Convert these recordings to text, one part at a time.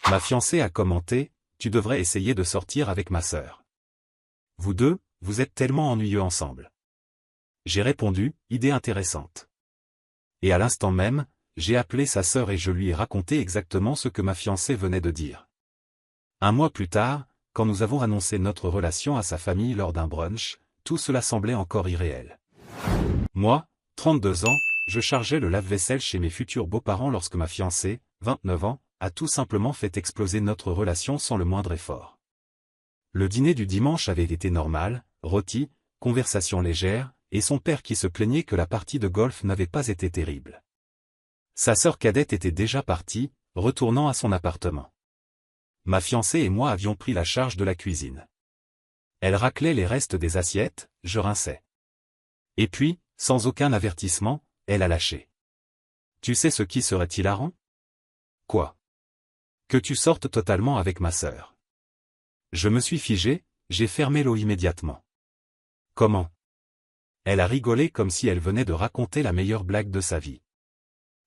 Ma fiancée a commenté, tu devrais essayer de sortir avec ma sœur. Vous deux, vous êtes tellement ennuyeux ensemble. J'ai répondu, idée intéressante. Et à l'instant même, j'ai appelé sa sœur et je lui ai raconté exactement ce que ma fiancée venait de dire. Un mois plus tard, quand nous avons annoncé notre relation à sa famille lors d'un brunch, tout cela semblait encore irréel. Moi, 32 ans, je chargeais le lave-vaisselle chez mes futurs beaux-parents lorsque ma fiancée, 29 ans, a tout simplement fait exploser notre relation sans le moindre effort. Le dîner du dimanche avait été normal, rôti, conversation légère, et son père qui se plaignait que la partie de golf n'avait pas été terrible. Sa sœur cadette était déjà partie, retournant à son appartement. Ma fiancée et moi avions pris la charge de la cuisine. Elle raclait les restes des assiettes, je rinçais. Et puis, sans aucun avertissement, elle a lâché. Tu sais ce qui serait hilarant? Quoi? Que tu sortes totalement avec ma sœur. Je me suis figé, j'ai fermé l'eau immédiatement. Comment? Elle a rigolé comme si elle venait de raconter la meilleure blague de sa vie.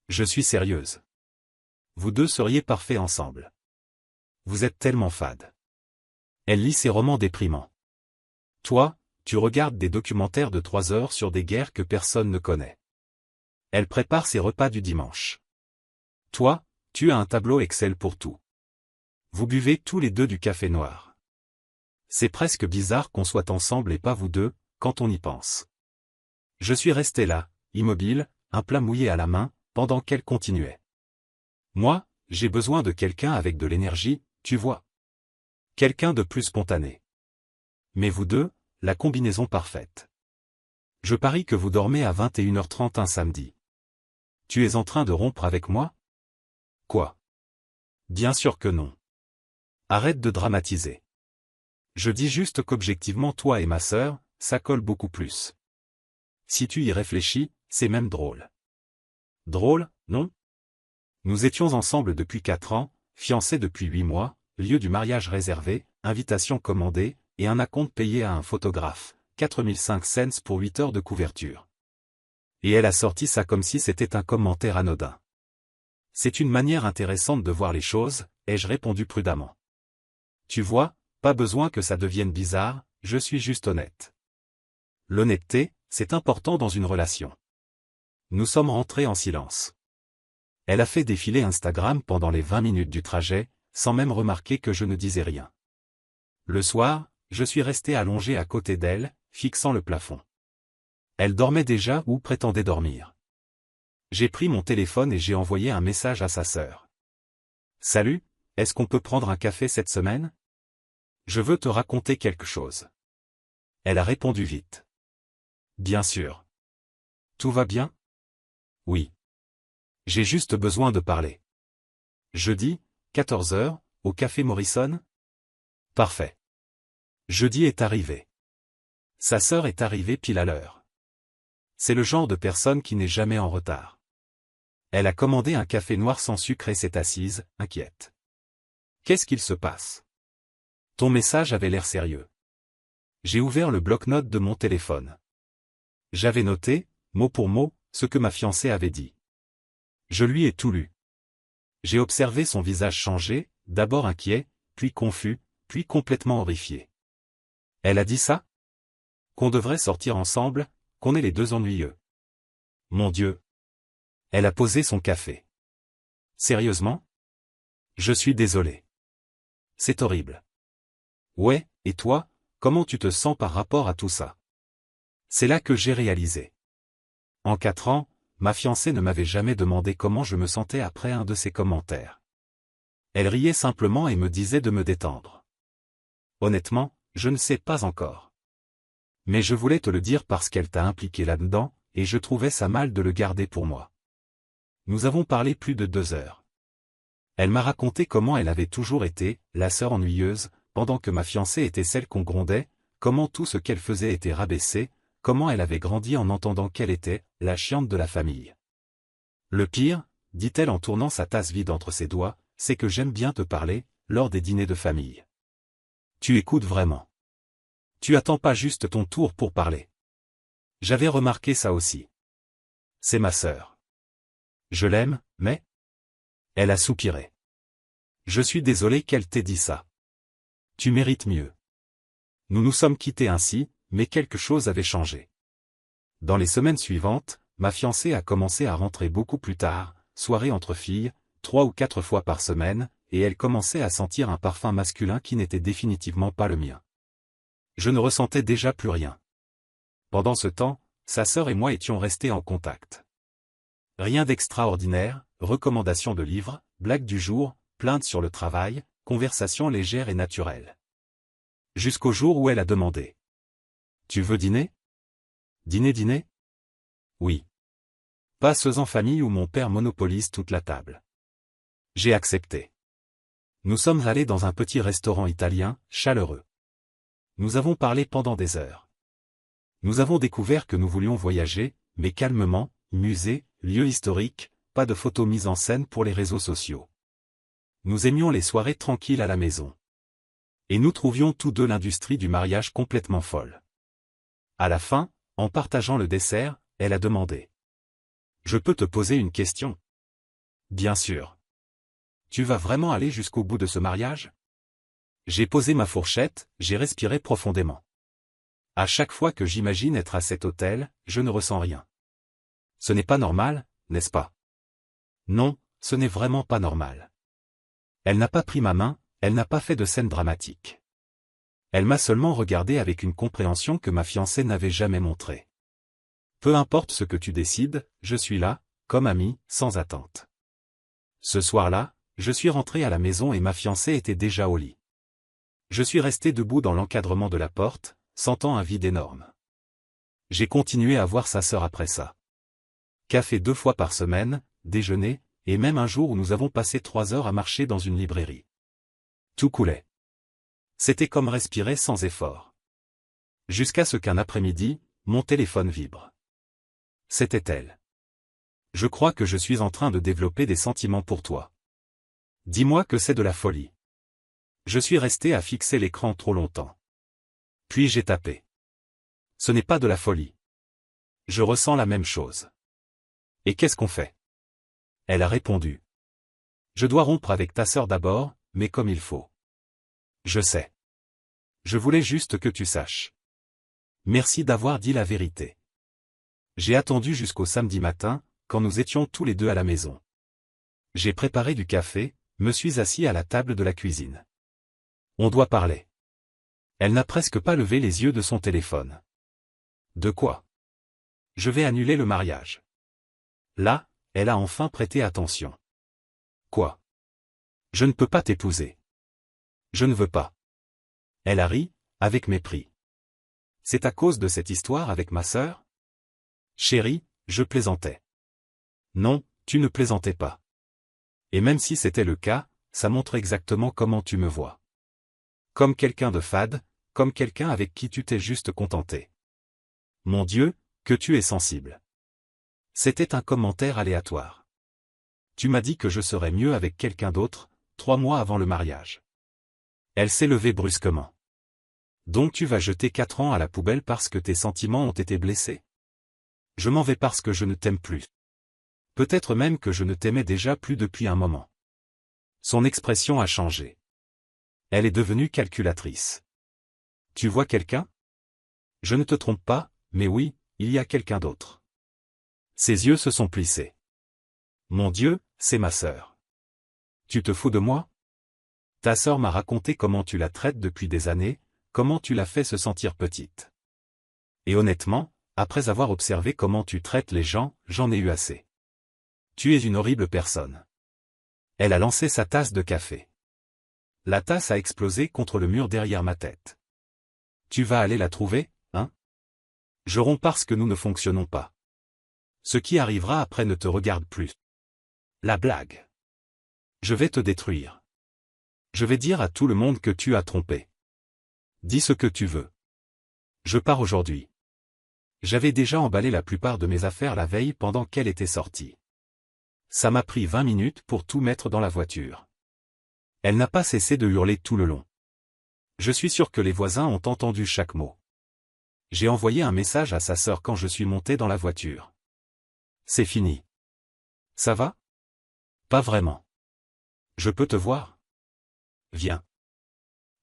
Je suis sérieuse. Vous deux seriez parfaits ensemble. Vous êtes tellement fade. Elle lit ses romans déprimants. Toi, tu regardes des documentaires de 3 heures sur des guerres que personne ne connaît. Elle prépare ses repas du dimanche. Toi, tu as un tableau Excel pour tout. Vous buvez tous les deux du café noir. C'est presque bizarre qu'on soit ensemble et pas vous deux, quand on y pense. Je suis resté là, immobile, un plat mouillé à la main, pendant qu'elle continuait. Moi, j'ai besoin de quelqu'un avec de l'énergie, tu vois. Quelqu'un de plus spontané. Mais vous deux, la combinaison parfaite. Je parie que vous dormez à 21h30 un samedi. Tu es en train de rompre avec moi? Quoi? Bien sûr que non. Arrête de dramatiser. Je dis juste qu'objectivement toi et ma sœur, ça colle beaucoup plus. Si tu y réfléchis, c'est même drôle. Drôle, non? Nous étions ensemble depuis 4 ans, fiancés depuis 8 mois, lieu du mariage réservé, invitation commandée, et un acompte payé à un photographe, 4005 cents pour 8 heures de couverture. Et elle a sorti ça comme si c'était un commentaire anodin. C'est une manière intéressante de voir les choses, ai-je répondu prudemment. Tu vois, pas besoin que ça devienne bizarre, je suis juste honnête. L'honnêteté, c'est important dans une relation. Nous sommes rentrés en silence. Elle a fait défiler Instagram pendant les 20 minutes du trajet, sans même remarquer que je ne disais rien. Le soir, je suis resté allongé à côté d'elle, fixant le plafond. Elle dormait déjà ou prétendait dormir. J'ai pris mon téléphone et j'ai envoyé un message à sa sœur. Salut, est-ce qu'on peut prendre un café cette semaine? Je veux te raconter quelque chose. Elle a répondu vite. Bien sûr. Tout va bien? Oui. J'ai juste besoin de parler. Jeudi, 14h, au café Morrison? Parfait. Jeudi est arrivé. Sa sœur est arrivée pile à l'heure. C'est le genre de personne qui n'est jamais en retard. Elle a commandé un café noir sans sucre et s'est assise, inquiète. Qu'est-ce qu'il se passe? Ton message avait l'air sérieux. J'ai ouvert le bloc-notes de mon téléphone. J'avais noté, mot pour mot, ce que ma fiancée avait dit. Je lui ai tout lu. J'ai observé son visage changer, d'abord inquiet, puis confus, puis complètement horrifié. Elle a dit ça? Qu'on devrait sortir ensemble, qu'on est les deux ennuyeux. Mon Dieu. Elle a posé son café. Sérieusement? Je suis désolé. C'est horrible. Ouais, et toi, comment tu te sens par rapport à tout ça? C'est là que j'ai réalisé. En 4 ans, ma fiancée ne m'avait jamais demandé comment je me sentais après un de ses commentaires. Elle riait simplement et me disait de me détendre. Honnêtement, je ne sais pas encore. Mais je voulais te le dire parce qu'elle t'a impliqué là-dedans, et je trouvais ça mal de le garder pour moi. Nous avons parlé plus de 2 heures. Elle m'a raconté comment elle avait toujours été, la sœur ennuyeuse, pendant que ma fiancée était celle qu'on grondait, comment tout ce qu'elle faisait était rabaissé, comment elle avait grandi en entendant qu'elle était, la chiante de la famille. Le pire, dit-elle en tournant sa tasse vide entre ses doigts, c'est que j'aime bien te parler, lors des dîners de famille. Tu écoutes vraiment. Tu attends pas juste ton tour pour parler. J'avais remarqué ça aussi. C'est ma sœur. Je l'aime, mais... Elle a soupiré. Je suis désolé qu'elle t'ait dit ça. Tu mérites mieux. Nous nous sommes quittés ainsi, mais quelque chose avait changé. Dans les semaines suivantes, ma fiancée a commencé à rentrer beaucoup plus tard, soirée entre filles, 3 ou 4 fois par semaine, et elle commençait à sentir un parfum masculin qui n'était définitivement pas le mien. Je ne ressentais déjà plus rien. Pendant ce temps, sa sœur et moi étions restés en contact. Rien d'extraordinaire, recommandations de livres, blagues du jour, plaintes sur le travail, conversations légères et naturelles. Jusqu'au jour où elle a demandé. « Tu veux dîner ? Dîner ? Oui. Passes en famille où mon père monopolise toute la table. » J'ai accepté. Nous sommes allés dans un petit restaurant italien, chaleureux. Nous avons parlé pendant des heures. Nous avons découvert que nous voulions voyager, mais calmement, musée, lieux historiques, pas de photos mises en scène pour les réseaux sociaux. Nous aimions les soirées tranquilles à la maison. Et nous trouvions tous deux l'industrie du mariage complètement folle. À la fin, en partageant le dessert, elle a demandé. « Je peux te poser une question ? » « Bien sûr. » « Tu vas vraiment aller jusqu'au bout de ce mariage ? » J'ai posé ma fourchette, j'ai respiré profondément. À chaque fois que j'imagine être à cet hôtel, je ne ressens rien. Ce n'est pas normal, n'est-ce pas ? Non, ce n'est vraiment pas normal. Elle n'a pas pris ma main, elle n'a pas fait de scène dramatique. Elle m'a seulement regardé avec une compréhension que ma fiancée n'avait jamais montrée. Peu importe ce que tu décides, je suis là, comme ami, sans attente. Ce soir-là, je suis rentré à la maison et ma fiancée était déjà au lit. Je suis resté debout dans l'encadrement de la porte, sentant un vide énorme. J'ai continué à voir sa sœur après ça. Café 2 fois par semaine, déjeuner, et même un jour où nous avons passé 3 heures à marcher dans une librairie. Tout coulait. C'était comme respirer sans effort. Jusqu'à ce qu'un après-midi, mon téléphone vibre. C'était elle. Je crois que je suis en train de développer des sentiments pour toi. Dis-moi que c'est de la folie. Je suis resté à fixer l'écran trop longtemps. Puis j'ai tapé. Ce n'est pas de la folie. Je ressens la même chose. Et qu'est-ce qu'on fait ? Elle a répondu. Je dois rompre avec ta sœur d'abord, mais comme il faut. Je sais. Je voulais juste que tu saches. Merci d'avoir dit la vérité. J'ai attendu jusqu'au samedi matin, quand nous étions tous les deux à la maison. J'ai préparé du café, me suis assis à la table de la cuisine. On doit parler. Elle n'a presque pas levé les yeux de son téléphone. De quoi ? Je vais annuler le mariage. Là, elle a enfin prêté attention. Quoi ? Je ne peux pas t'épouser. Je ne veux pas. Elle a ri, avec mépris. C'est à cause de cette histoire avec ma sœur ? Chérie, je plaisantais. Non, tu ne plaisantais pas. Et même si c'était le cas, ça montre exactement comment tu me vois. Comme quelqu'un de fade, comme quelqu'un avec qui tu t'es juste contenté. Mon Dieu, que tu es sensible. C'était un commentaire aléatoire. Tu m'as dit que je serais mieux avec quelqu'un d'autre, 3 mois avant le mariage. Elle s'est levée brusquement. Donc tu vas jeter 4 ans à la poubelle parce que tes sentiments ont été blessés. Je m'en vais parce que je ne t'aime plus. Peut-être même que je ne t'aimais déjà plus depuis un moment. Son expression a changé. Elle est devenue calculatrice. Tu vois quelqu'un ? Je ne te trompe pas, mais oui, il y a quelqu'un d'autre. Ses yeux se sont plissés. Mon Dieu, c'est ma sœur. Tu te fous de moi ? Ta sœur m'a raconté comment tu la traites depuis des années, comment tu la fais se sentir petite. Et honnêtement, après avoir observé comment tu traites les gens, j'en ai eu assez. Tu es une horrible personne. Elle a lancé sa tasse de café. La tasse a explosé contre le mur derrière ma tête. Tu vas aller la trouver, hein ? Je romps parce que nous ne fonctionnons pas. Ce qui arrivera après ne te regarde plus. La blague. Je vais te détruire. Je vais dire à tout le monde que tu as trompé. Dis ce que tu veux. Je pars aujourd'hui. J'avais déjà emballé la plupart de mes affaires la veille pendant qu'elle était sortie. Ça m'a pris 20 minutes pour tout mettre dans la voiture. Elle n'a pas cessé de hurler tout le long. Je suis sûr que les voisins ont entendu chaque mot. J'ai envoyé un message à sa sœur quand je suis monté dans la voiture. C'est fini. Ça va ? Pas vraiment. Je peux te voir ? Viens.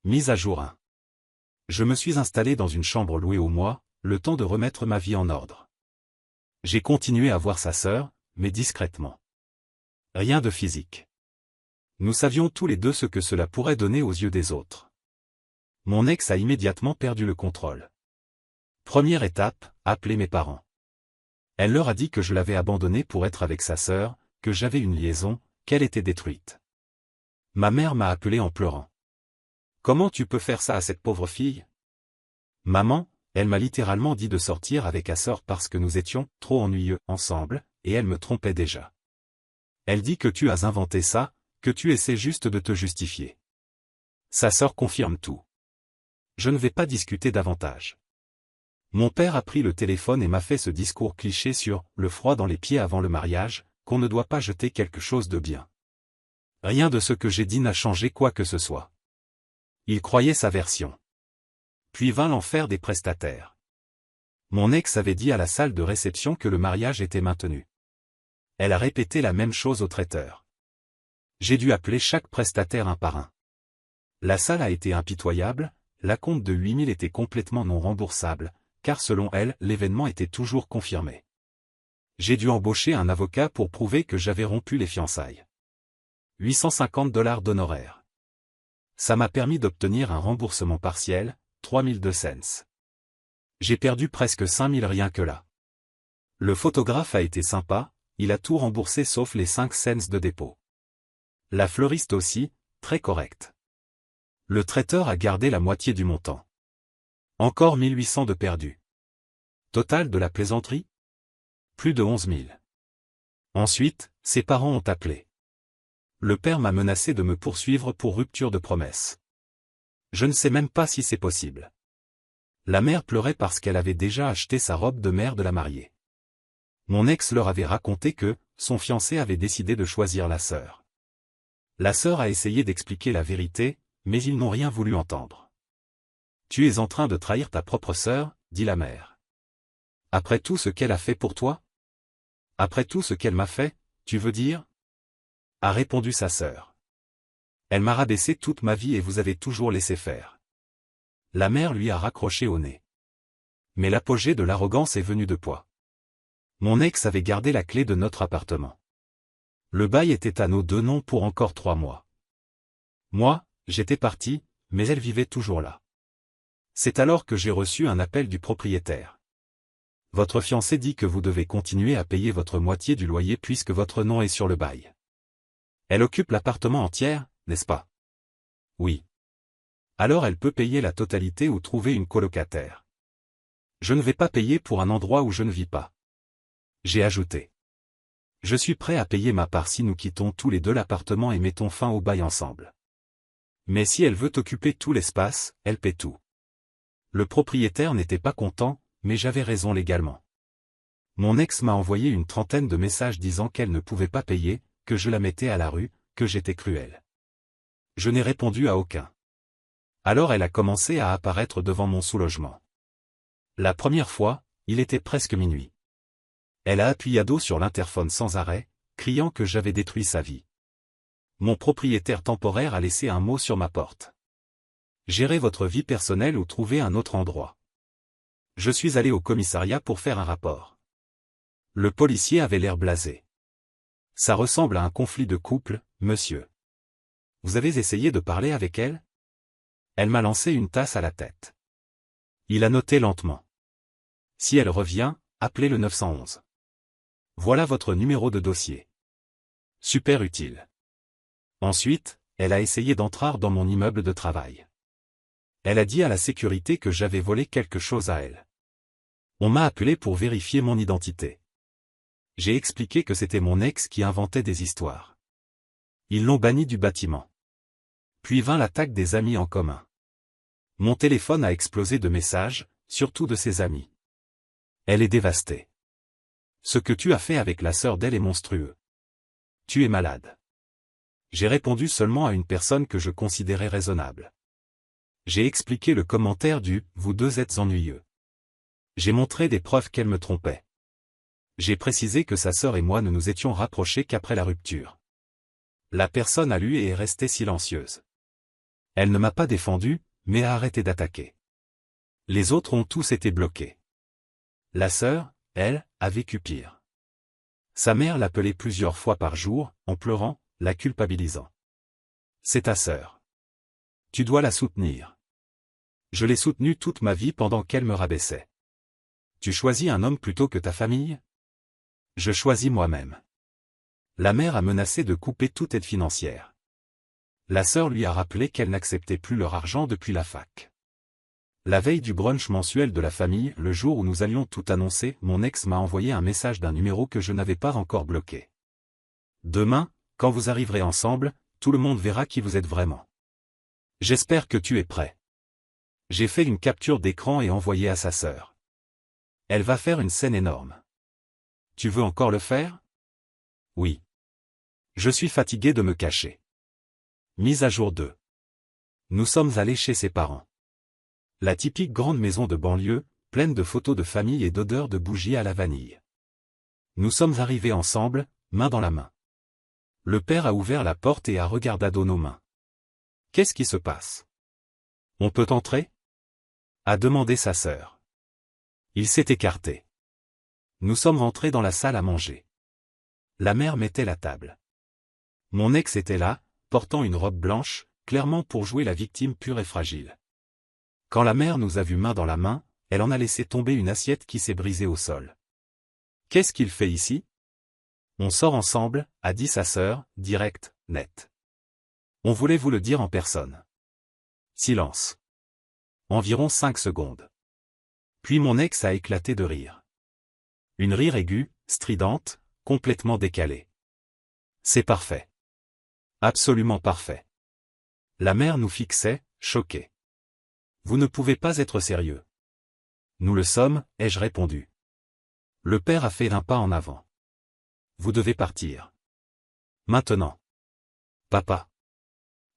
Mise à jour 1. Je me suis installé dans une chambre louée au mois, le temps de remettre ma vie en ordre. J'ai continué à voir sa sœur, mais discrètement. Rien de physique. Nous savions tous les deux ce que cela pourrait donner aux yeux des autres. Mon ex a immédiatement perdu le contrôle. Première étape, appeler mes parents. Elle leur a dit que je l'avais abandonnée pour être avec sa sœur, que j'avais une liaison, qu'elle était détruite. Ma mère m'a appelé en pleurant. Comment tu peux faire ça à cette pauvre fille? Maman, elle m'a littéralement dit de sortir avec sa sœur parce que nous étions trop ennuyeux ensemble, et elle me trompait déjà. Elle dit que tu as inventé ça, que tu essaies juste de te justifier. Sa sœur confirme tout. Je ne vais pas discuter davantage. Mon père a pris le téléphone et m'a fait ce discours cliché sur « le froid dans les pieds avant le mariage », qu'on ne doit pas jeter quelque chose de bien. Rien de ce que j'ai dit n'a changé quoi que ce soit. Il croyait sa version. Puis vint l'enfer des prestataires. Mon ex avait dit à la salle de réception que le mariage était maintenu. Elle a répété la même chose au traiteur. J'ai dû appeler chaque prestataire un par un. La salle a été impitoyable, l'acompte de 8 000 était complètement non remboursable, car selon elle, l'événement était toujours confirmé. J'ai dû embaucher un avocat pour prouver que j'avais rompu les fiançailles. $850 d'honoraires. Ça m'a permis d'obtenir un remboursement partiel, 3002 cents. J'ai perdu presque 5000 rien que là. Le photographe a été sympa, il a tout remboursé sauf les 5 cents de dépôt. La fleuriste aussi, très correcte. Le traiteur a gardé la moitié du montant. Encore 1800 de perdus. Total de la plaisanterie? Plus de 11 000. Ensuite, ses parents ont appelé. Le père m'a menacé de me poursuivre pour rupture de promesse. Je ne sais même pas si c'est possible. La mère pleurait parce qu'elle avait déjà acheté sa robe de mère de la mariée. Mon ex leur avait raconté que son fiancé avait décidé de choisir la sœur. La sœur a essayé d'expliquer la vérité, mais ils n'ont rien voulu entendre. Tu es en train de trahir ta propre sœur, dit la mère. Après tout ce qu'elle a fait pour toi? Après tout ce qu'elle m'a fait, tu veux dire? A répondu sa sœur. Elle m'a rabaissé toute ma vie et vous avez toujours laissé faire. La mère lui a raccroché au nez. Mais l'apogée de l'arrogance est venue de poids. Mon ex avait gardé la clé de notre appartement. Le bail était à nos deux noms pour encore 3 mois. Moi, j'étais parti, mais elle vivait toujours là. C'est alors que j'ai reçu un appel du propriétaire. Votre fiancé dit que vous devez continuer à payer votre moitié du loyer puisque votre nom est sur le bail. Elle occupe l'appartement entier, n'est-ce pas? Oui. Alors elle peut payer la totalité ou trouver une colocataire. Je ne vais pas payer pour un endroit où je ne vis pas. J'ai ajouté. Je suis prêt à payer ma part si nous quittons tous les deux l'appartement et mettons fin au bail ensemble. Mais si elle veut occuper tout l'espace, elle paie tout. Le propriétaire n'était pas content, mais j'avais raison légalement. Mon ex m'a envoyé une trentaine de messages disant qu'elle ne pouvait pas payer, que je la mettais à la rue, que j'étais cruel. Je n'ai répondu à aucun. Alors elle a commencé à apparaître devant mon sous-logement. La première fois, il était presque minuit. Elle a appuyé à dos sur l'interphone sans arrêt, criant que j'avais détruit sa vie. Mon propriétaire temporaire a laissé un mot sur ma porte. Gérez votre vie personnelle ou trouvez un autre endroit. Je suis allé au commissariat pour faire un rapport. Le policier avait l'air blasé. Ça ressemble à un conflit de couple, monsieur. Vous avez essayé de parler avec elle? Elle m'a lancé une tasse à la tête. Il a noté lentement. Si elle revient, appelez le 911. Voilà votre numéro de dossier. Super utile. Ensuite, elle a essayé d'entrer dans mon immeuble de travail. Elle a dit à la sécurité que j'avais volé quelque chose à elle. On m'a appelé pour vérifier mon identité. J'ai expliqué que c'était mon ex qui inventait des histoires. Ils l'ont banni du bâtiment. Puis vint l'attaque des amis en commun. Mon téléphone a explosé de messages, surtout de ses amis. Elle est dévastée. Ce que tu as fait avec la sœur d'elle est monstrueux. Tu es malade. J'ai répondu seulement à une personne que je considérais raisonnable. J'ai expliqué le commentaire du « vous deux êtes ennuyeux ». J'ai montré des preuves qu'elle me trompait. J'ai précisé que sa sœur et moi ne nous étions rapprochés qu'après la rupture. La personne a lu et est restée silencieuse. Elle ne m'a pas défendu, mais a arrêté d'attaquer. Les autres ont tous été bloqués. La sœur, elle, a vécu pire. Sa mère l'appelait plusieurs fois par jour, en pleurant, la culpabilisant. C'est ta sœur. Tu dois la soutenir. Je l'ai soutenue toute ma vie pendant qu'elle me rabaissait. Tu choisis un homme plutôt que ta famille? Je choisis moi-même. La mère a menacé de couper toute aide financière. La sœur lui a rappelé qu'elle n'acceptait plus leur argent depuis la fac. La veille du brunch mensuel de la famille, le jour où nous allions tout annoncer, mon ex m'a envoyé un message d'un numéro que je n'avais pas encore bloqué. Demain, quand vous arriverez ensemble, tout le monde verra qui vous êtes vraiment. J'espère que tu es prêt. J'ai fait une capture d'écran et envoyé à sa sœur. Elle va faire une scène énorme. Tu veux encore le faire? Oui. Je suis fatigué de me cacher. Mise à jour 2. Nous sommes allés chez ses parents. La typique grande maison de banlieue, pleine de photos de famille et d'odeurs de bougies à la vanille. Nous sommes arrivés ensemble, main dans la main. Le père a ouvert la porte et a regardé dans nos mains. Qu'est-ce qui se passe? On peut entrer? A demandé sa sœur. Il s'est écarté. Nous sommes rentrés dans la salle à manger. La mère mettait la table. Mon ex était là, portant une robe blanche, clairement pour jouer la victime pure et fragile. Quand la mère nous a vus main dans la main, elle en a laissé tomber une assiette qui s'est brisée au sol. Qu'est-ce qu'il fait ici? On sort ensemble, a dit sa sœur, direct, net. On voulait vous le dire en personne. Silence. Environ 5 secondes. Puis mon ex a éclaté de rire. Une rire aiguë, stridente, complètement décalée. C'est parfait. Absolument parfait. La mère nous fixait, choquée. Vous ne pouvez pas être sérieux. Nous le sommes, ai-je répondu. Le père a fait un pas en avant. Vous devez partir. Maintenant. Papa.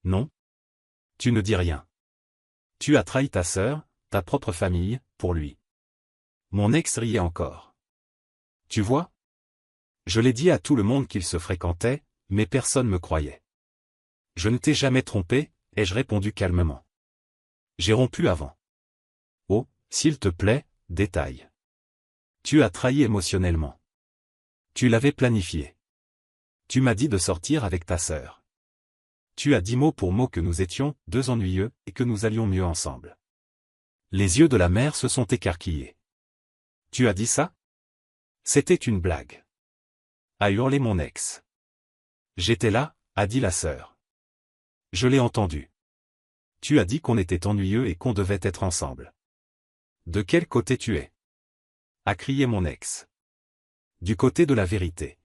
Non. Tu ne dis rien. Tu as trahi ta sœur, ta propre famille, pour lui. Mon ex riait encore. Tu vois? Je l'ai dit à tout le monde qu'ils se fréquentaient, mais personne me croyait. Je ne t'ai jamais trompé, ai-je répondu calmement. J'ai rompu avant. Oh, s'il te plaît, détaille. Tu as trahi émotionnellement. Tu l'avais planifié. Tu m'as dit de sortir avec ta sœur. Tu as dit mot pour mot que nous étions deux ennuyeux et que nous allions mieux ensemble. Les yeux de la mère se sont écarquillés. Tu as dit ça? C'était une blague. A hurlé mon ex. J'étais là, a dit la sœur. Je l'ai entendu. Tu as dit qu'on était ennuyeux et qu'on devait être ensemble. De quel côté tu es? A crié mon ex. Du côté de la vérité.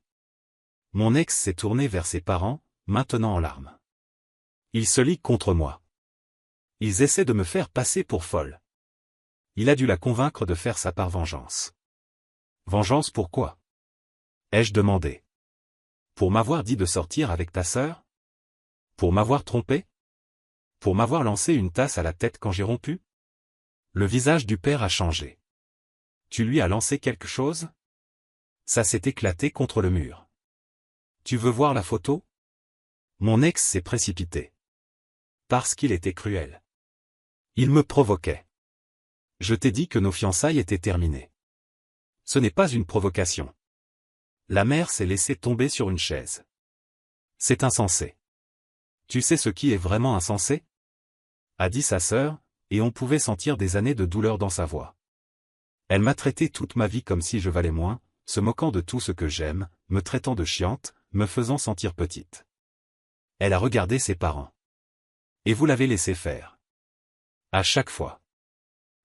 Mon ex s'est tourné vers ses parents, maintenant en larmes. Ils se liguent contre moi. Ils essaient de me faire passer pour folle. Il a dû la convaincre de faire sa part vengeance. Vengeance pourquoi? Ai-je demandé. Pour m'avoir dit de sortir avec ta sœur? Pour m'avoir trompé? Pour m'avoir lancé une tasse à la tête quand j'ai rompu? Le visage du père a changé. Tu lui as lancé quelque chose? Ça s'est éclaté contre le mur. Tu veux voir la photo? Mon ex s'est précipité. Parce qu'il était cruel. Il me provoquait. Je t'ai dit que nos fiançailles étaient terminées. Ce n'est pas une provocation. La mère s'est laissée tomber sur une chaise. C'est insensé. Tu sais ce qui est vraiment insensé? A dit sa sœur, et on pouvait sentir des années de douleur dans sa voix. Elle m'a traité toute ma vie comme si je valais moins, se moquant de tout ce que j'aime, me traitant de chiante, me faisant sentir petite. Elle a regardé ses parents. Et vous l'avez laissé faire. À chaque fois.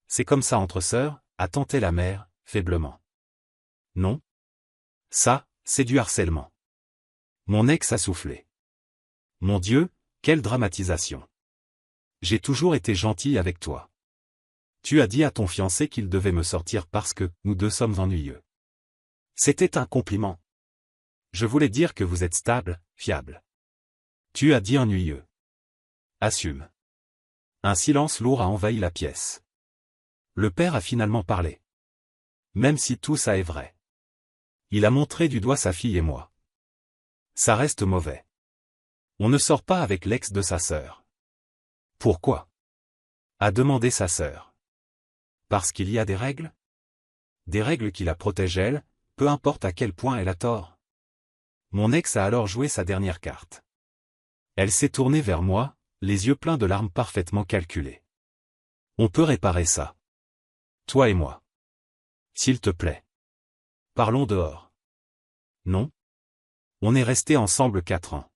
C'est comme ça entre sœurs, a tenté la mère, faiblement. Non. Ça, c'est du harcèlement. Mon ex a soufflé. Mon Dieu, quelle dramatisation. J'ai toujours été gentil avec toi. Tu as dit à ton fiancé qu'il devait me sortir parce que nous deux sommes ennuyeux. C'était un compliment. Je voulais dire que vous êtes stable, fiable. Tu as dit ennuyeux. Assume. Un silence lourd a envahi la pièce. Le père a finalement parlé. Même si tout ça est vrai. Il a montré du doigt sa fille et moi. Ça reste mauvais. On ne sort pas avec l'ex de sa sœur. Pourquoi? A demandé sa sœur. Parce qu'il y a des règles? Des règles qui la protègent elle, peu importe à quel point elle a tort. Mon ex a alors joué sa dernière carte. Elle s'est tournée vers moi, les yeux pleins de larmes parfaitement calculées. On peut réparer ça. Toi et moi. S'il te plaît. Parlons dehors. Non? On est restés ensemble 4 ans.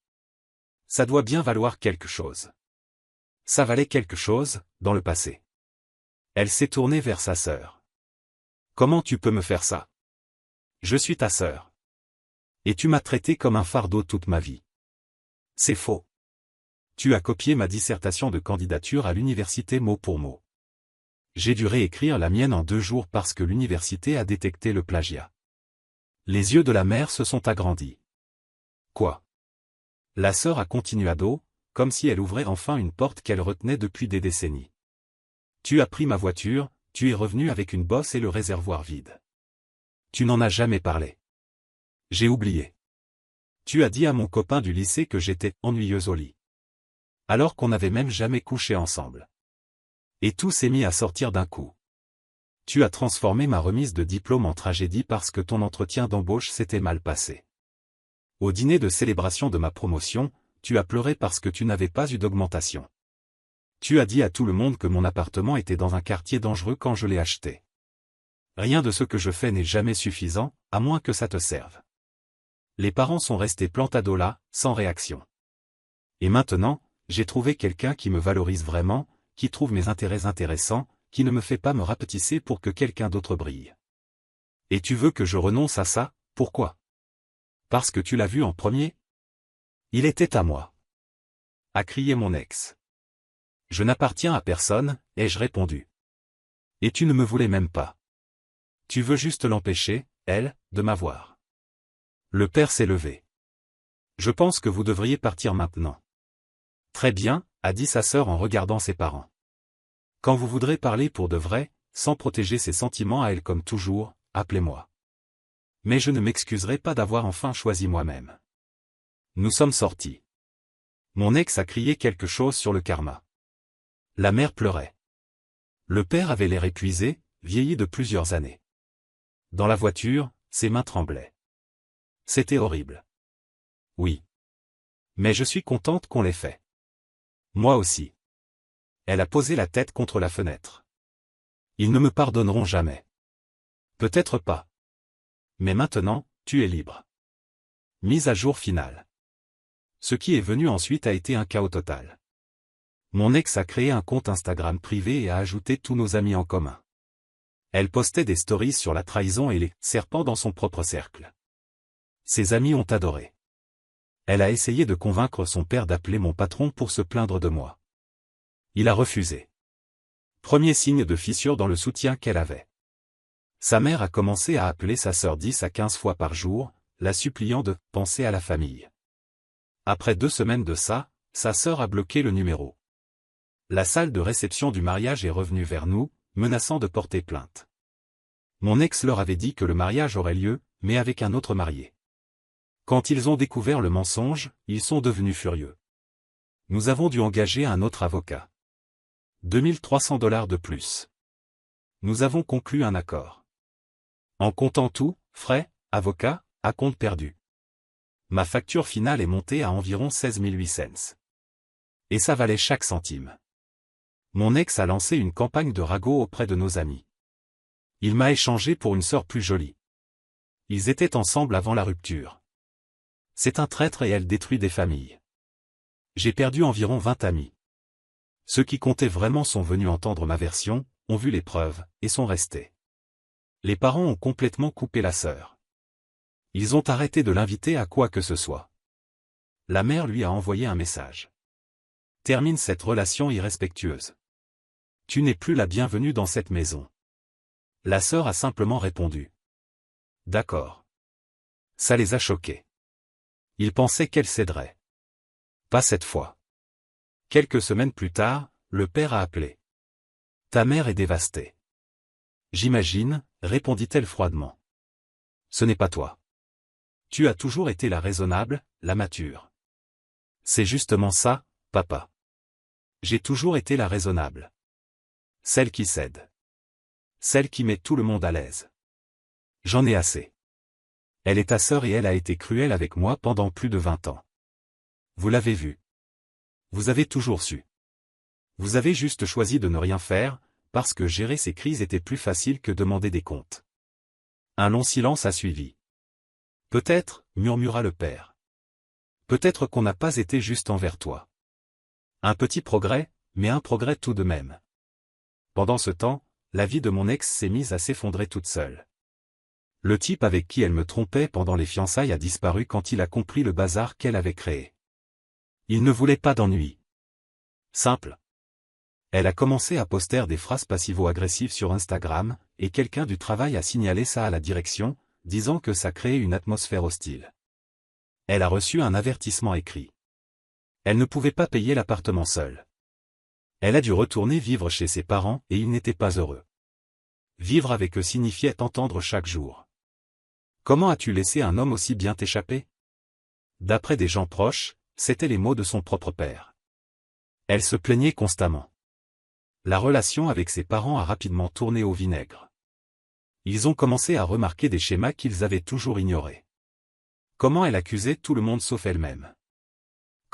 Ça doit bien valoir quelque chose. Ça valait quelque chose, dans le passé. Elle s'est tournée vers sa sœur. Comment tu peux me faire ça? Je suis ta sœur. Et tu m'as traité comme un fardeau toute ma vie. C'est faux. Tu as copié ma dissertation de candidature à l'université mot pour mot. J'ai dû réécrire la mienne en 2 jours parce que l'université a détecté le plagiat. Les yeux de la mère se sont agrandis. Quoi? La sœur a continué à dos, comme si elle ouvrait enfin une porte qu'elle retenait depuis des décennies. Tu as pris ma voiture, tu es revenu avec une bosse et le réservoir vide. Tu n'en as jamais parlé. J'ai oublié. Tu as dit à mon copain du lycée que j'étais ennuyeuse au lit. Alors qu'on n'avait même jamais couché ensemble. Et tout s'est mis à sortir d'un coup. Tu as transformé ma remise de diplôme en tragédie parce que ton entretien d'embauche s'était mal passé. Au dîner de célébration de ma promotion, tu as pleuré parce que tu n'avais pas eu d'augmentation. Tu as dit à tout le monde que mon appartement était dans un quartier dangereux quand je l'ai acheté. Rien de ce que je fais n'est jamais suffisant, à moins que ça te serve. Les parents sont restés plantado là, sans réaction. Et maintenant, j'ai trouvé quelqu'un qui me valorise vraiment, qui trouve mes intérêts intéressants, qui ne me fait pas me rapetisser pour que quelqu'un d'autre brille. Et tu veux que je renonce à ça, pourquoi? Parce que tu l'as vu en premier? Il était à moi. A crié mon ex. Je n'appartiens à personne, ai-je répondu. Et tu ne me voulais même pas. Tu veux juste l'empêcher, elle, de m'avoir. Le père s'est levé. Je pense que vous devriez partir maintenant. Très bien, a dit sa sœur en regardant ses parents. Quand vous voudrez parler pour de vrai, sans protéger ses sentiments à elle comme toujours, appelez-moi. Mais je ne m'excuserai pas d'avoir enfin choisi moi-même. Nous sommes sortis. Mon ex a crié quelque chose sur le karma. La mère pleurait. Le père avait l'air épuisé, vieilli de plusieurs années. Dans la voiture, ses mains tremblaient. C'était horrible. Oui. Mais je suis contente qu'on l'ait fait. Moi aussi. Elle a posé la tête contre la fenêtre. Ils ne me pardonneront jamais. Peut-être pas. Mais maintenant, tu es libre. Mise à jour finale. Ce qui est venu ensuite a été un chaos total. Mon ex a créé un compte Instagram privé et a ajouté tous nos amis en commun. Elle postait des stories sur la trahison et les serpents dans son propre cercle. Ses amis ont adoré. Elle a essayé de convaincre son père d'appeler mon patron pour se plaindre de moi. Il a refusé. Premier signe de fissure dans le soutien qu'elle avait. Sa mère a commencé à appeler sa sœur 10 à 15 fois par jour, la suppliant de penser à la famille. Après 2 semaines de ça, sa sœur a bloqué le numéro. La salle de réception du mariage est revenue vers nous, menaçant de porter plainte. Mon ex leur avait dit que le mariage aurait lieu, mais avec un autre marié. Quand ils ont découvert le mensonge, ils sont devenus furieux. Nous avons dû engager un autre avocat. $2300 de plus. Nous avons conclu un accord. En comptant tout, frais, avocat, à compte perdu. Ma facture finale est montée à environ 16 800. Et ça valait chaque centime. Mon ex a lancé une campagne de ragot auprès de nos amis. Il m'a échangé pour une sœur plus jolie. Ils étaient ensemble avant la rupture. C'est un traître et elle détruit des familles. J'ai perdu environ 20 amis. Ceux qui comptaient vraiment sont venus entendre ma version, ont vu les preuves, et sont restés. Les parents ont complètement coupé la sœur. Ils ont arrêté de l'inviter à quoi que ce soit. La mère lui a envoyé un message. Termine cette relation irrespectueuse. Tu n'es plus la bienvenue dans cette maison. La sœur a simplement répondu. D'accord. Ça les a choqués. Ils pensaient qu'elle céderait. Pas cette fois. Quelques semaines plus tard, le père a appelé. Ta mère est dévastée. J'imagine, répondit-elle froidement. Ce n'est pas toi. Tu as toujours été la raisonnable, la mature. C'est justement ça, papa. J'ai toujours été la raisonnable. Celle qui cède. Celle qui met tout le monde à l'aise. J'en ai assez. Elle est ta sœur et elle a été cruelle avec moi pendant plus de 20 ans. Vous l'avez vu. Vous avez toujours su. Vous avez juste choisi de ne rien faire, parce que gérer ces crises était plus facile que demander des comptes. Un long silence a suivi. Peut-être, murmura le père. Peut-être qu'on n'a pas été juste envers toi. Un petit progrès, mais un progrès tout de même. Pendant ce temps, la vie de mon ex s'est mise à s'effondrer toute seule. Le type avec qui elle me trompait pendant les fiançailles a disparu quand il a compris le bazar qu'elle avait créé. Il ne voulait pas d'ennui. Simple. Elle a commencé à poster des phrases passivo-agressives sur Instagram, et quelqu'un du travail a signalé ça à la direction, disant que ça créait une atmosphère hostile. Elle a reçu un avertissement écrit. Elle ne pouvait pas payer l'appartement seule. Elle a dû retourner vivre chez ses parents et ils n'étaient pas heureux. Vivre avec eux signifiait entendre chaque jour. Comment as-tu laissé un homme aussi bien t'échapper? D'après des gens proches, c'étaient les mots de son propre père. Elle se plaignait constamment. La relation avec ses parents a rapidement tourné au vinaigre. Ils ont commencé à remarquer des schémas qu'ils avaient toujours ignorés. Comment elle accusait tout le monde sauf elle-même.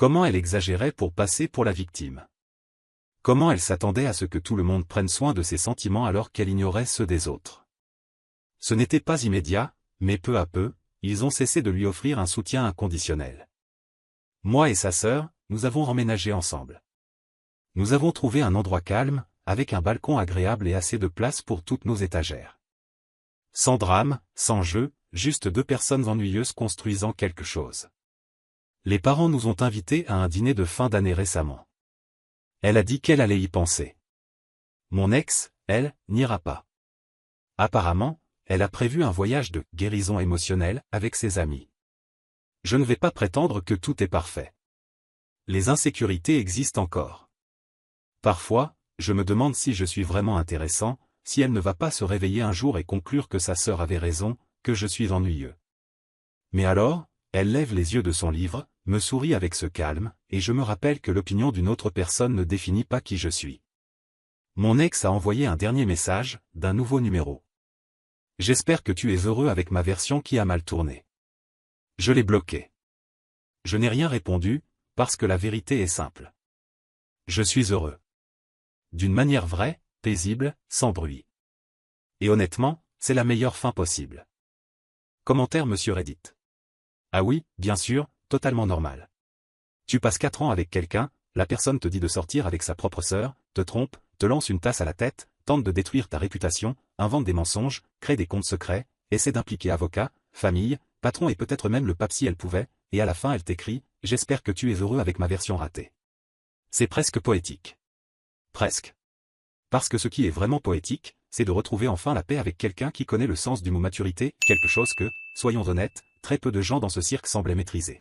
Comment elle exagérait pour passer pour la victime. Comment elle s'attendait à ce que tout le monde prenne soin de ses sentiments alors qu'elle ignorait ceux des autres. Ce n'était pas immédiat, mais peu à peu, ils ont cessé de lui offrir un soutien inconditionnel. Moi et sa sœur, nous avons emménagé ensemble. Nous avons trouvé un endroit calme, avec un balcon agréable et assez de place pour toutes nos étagères. Sans drame, sans jeu, juste deux personnes ennuyeuses construisant quelque chose. Les parents nous ont invités à un dîner de fin d'année récemment. Elle a dit qu'elle allait y penser. Mon ex, elle, n'ira pas. Apparemment, elle a prévu un voyage de guérison émotionnelle avec ses amis. Je ne vais pas prétendre que tout est parfait. Les insécurités existent encore. Parfois, je me demande si je suis vraiment intéressant, si elle ne va pas se réveiller un jour et conclure que sa sœur avait raison, que je suis ennuyeux. Mais alors, elle lève les yeux de son livre, me sourit avec ce calme, et je me rappelle que l'opinion d'une autre personne ne définit pas qui je suis. Mon ex a envoyé un dernier message, d'un nouveau numéro. J'espère que tu es heureux avec ma version qui a mal tourné. Je l'ai bloqué. Je n'ai rien répondu, parce que la vérité est simple. Je suis heureux. D'une manière vraie, paisible, sans bruit. Et honnêtement, c'est la meilleure fin possible. Commentaire Monsieur Reddit. Ah oui, bien sûr, totalement normal. Tu passes 4 ans avec quelqu'un, la personne te dit de sortir avec sa propre sœur, te trompe, te lance une tasse à la tête, tente de détruire ta réputation, invente des mensonges, crée des comptes secrets, essaie d'impliquer avocat, famille, patron et peut-être même le pape si elle pouvait, et à la fin elle t'écrit « J'espère que tu es heureux avec ma version ratée ». C'est presque poétique. Presque. Parce que ce qui est vraiment poétique, c'est de retrouver enfin la paix avec quelqu'un qui connaît le sens du mot maturité, quelque chose que, soyons honnêtes, très peu de gens dans ce cirque semblaient maîtriser.